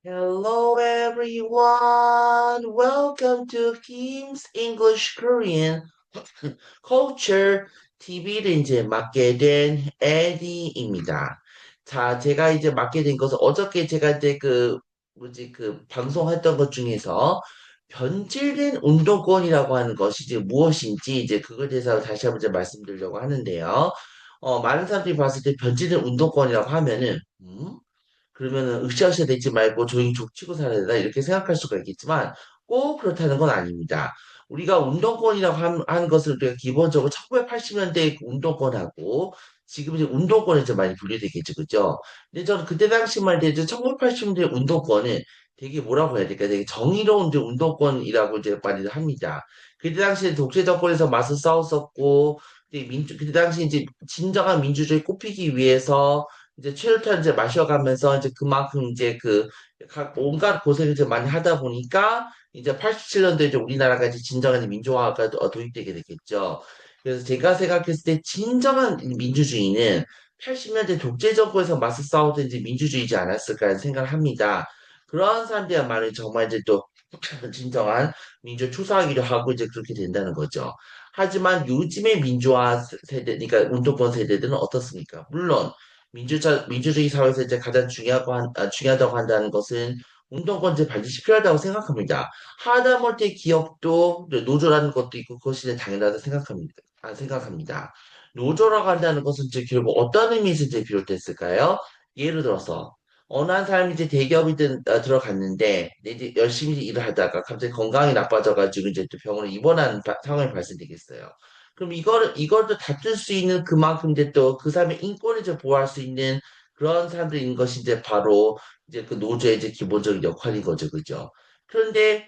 Hello everyone. Welcome to Kim's English Korean Culture TV를 이제 맡게 된 에디입니다. 자, 제가 이제 맡게 된 것은 어저께 제가 이제 방송했던 것 중에서 변질된 운동권이라고 하는 것이 이제 무엇인지 이제 그거에 대해서 다시 한번 이제 말씀드리려고 하는데요. 많은 사람들이 봤을 때 변질된 운동권이라고 하면은, 그러면은 으쌰으쌰 되지 말고 조용히 족치고 살아야 된다 이렇게 생각할 수가 있겠지만 꼭 그렇다는 건 아닙니다. 우리가 운동권이라고 하는 것을 우리가 기본적으로 1980년대 운동권하고 지금 이제 운동권에 좀 많이 분류되겠죠, 그죠? 근데 저는 그때 당시만 해도 1980년대 운동권은 되게 뭐라고 해야 될까? 되게 정의로운 이제 운동권이라고 이제 많이 합니다. 그때 당시에 독재 정권에서 맞서 싸웠었고, 그때 당시 이제 진정한 민주주의 꼽히기 위해서 이제 최루탄 이제 마셔가면서 이제 그만큼 이제 각 온갖 고생을 이제 많이 하다 보니까 이제 87년도에 이제 우리나라가 이제 진정한 민주화가 도입되게 되겠죠. 그래서 제가 생각했을 때 진정한 민주주의는 80년대 독재 정권에서 맞서 싸우던 이제 민주주의지 않았을까 하는 생각을 합니다. 그러한 사람들이야말로 정말 이제 또 진정한 민주 추사하기도 하고 이제 그렇게 된다는 거죠. 하지만 요즘의 민주화 세대, 그러니까 운동권 세대들은 어떻습니까? 물론 민주주의 사회에서 이제 가장 중요하다고 한다는 것은 운동권제 반드시 필요하다고 생각합니다. 하다못해 기업도 노조라는 것도 있고 그것이 이제 당연하다고 생각합니다. 생각합니다. 노조라고 한다는 것은 이제 결국 어떤 의미에서 이제 비롯됐을까요? 예를 들어서 어느 한 사람이 이제 들어갔는데 이제 열심히 일을 하다가 갑자기 건강이 나빠져가지고 이제 또 병원에 입원하는 상황이 발생되겠어요. 그럼 이거를 다툴 수 있는 그만큼 이제 또 그 사람의 인권을 이제 보호할 수 있는 그런 사람들인 것이 이제 바로 이제 그 노조의 이제 기본적인 역할인 거죠. 그죠? 그런데,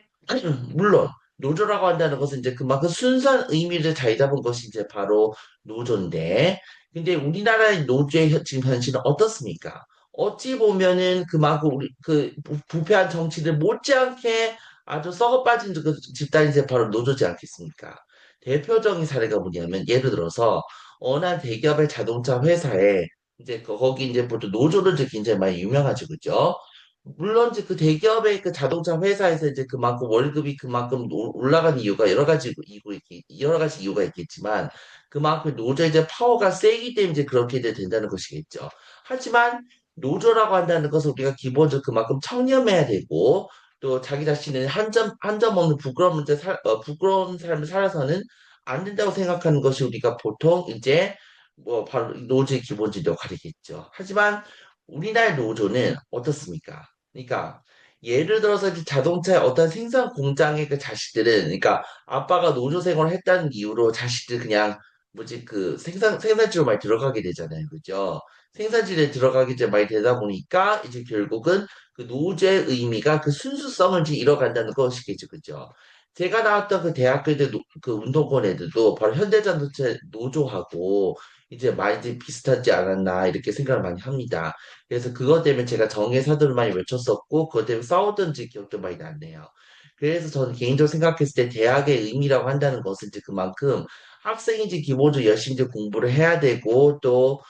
물론, 노조라고 한다는 것은 이제 그만큼 순수한 의미를 자리 잡은 것이 이제 바로 노조인데, 근데 우리나라의 노조의 지금 현실은 어떻습니까? 어찌 보면은 그만큼 부패한 정치를 못지않게 아주 썩어 빠진 그 집단이 이제 바로 노조지 않겠습니까? 대표적인 사례가 뭐냐면 예를 들어서 어느 한 대기업의 자동차 회사에 이제 거기 이제 보통 노조를 이제 굉장히 많이 유명하죠, 그죠? 물론 이제 그 대기업의 그 자동차 회사에서 이제 그만큼 월급이 그만큼 올라간 이유가 여러 가지 이유가 있겠지만 그만큼 노조의 이제 파워가 세기 때문에 이제 그렇게 이제 된다는 것이겠죠. 하지만 노조라고 한다는 것은 우리가 기본적으로 그만큼 청렴해야 되고 또 자기 자신은 한 점 없는 부끄러운 삶을 살아서는 안 된다고 생각하는 것이 우리가 보통 이제 뭐 바로 노조의 기본적인 역할이겠죠. 하지만 우리나라의 노조는 어떻습니까? 그러니까 예를 들어서 이제 자동차의 어떤 생산 공장의 그 자식들은 그러니까 아빠가 노조 생활을 했다는 이유로 자식들 그냥 뭐지 생산지로 많이 들어가게 되잖아요. 그죠? 생산지에 들어가게 이제 많이 되다 보니까 이제 결국은 그 노조의 의미가 그 순수성을 이제 잃어간다는 것이겠죠. 그죠? 제가 나왔던 그 대학교들 그 운동권 애들도 바로 현대자동차 노조하고 이제 많이 이제 비슷하지 않았나 이렇게 생각을 많이 합니다. 그래서 그것 때문에 제가 정의사들을 많이 외쳤었고 그것 때문에 싸웠던 기억도 많이 났네요. 그래서 저는 개인적으로 생각했을 때 대학의 의미라고 한다는 것은 이제 그만큼 학생이 이제 기본적으로 열심히 이제 공부를 해야 되고 또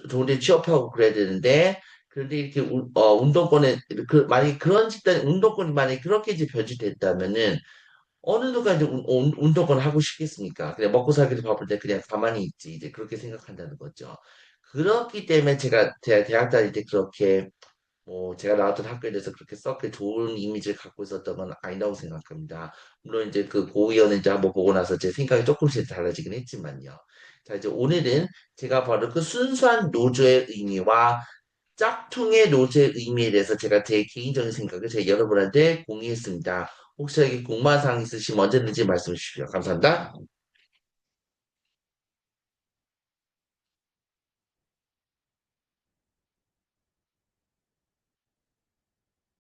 좋은 데 취업하고 그래야 되는데 그런데 이렇게 만약에 그런 집단 운동권이 만약에 그렇게 이제 변질됐다면은 어느 누가 이제 운동권 하고 싶겠습니까? 그냥 먹고 살기도 바쁠 때 그냥 가만히 있지. 이제 그렇게 생각한다는 거죠. 그렇기 때문에 제가 대학 다닐 때 그렇게 뭐 제가 나왔던 학교에 대해서 그렇게 썩게 좋은 이미지를 갖고 있었던 건 아니라고 생각합니다. 물론 이제 그 고의원을 이제 한번 보고 나서 제 생각이 조금씩 달라지긴 했지만요. 자, 이제 오늘은 제가 바로 그 순수한 노조의 의미와 짝퉁의 노조의 의미에 대해서 제가 제 개인적인 생각을 제가 여러분한테 공유했습니다. 혹시 여기 궁금한 사항 있으시면 언제든지 말씀해 주십시오. 감사합니다.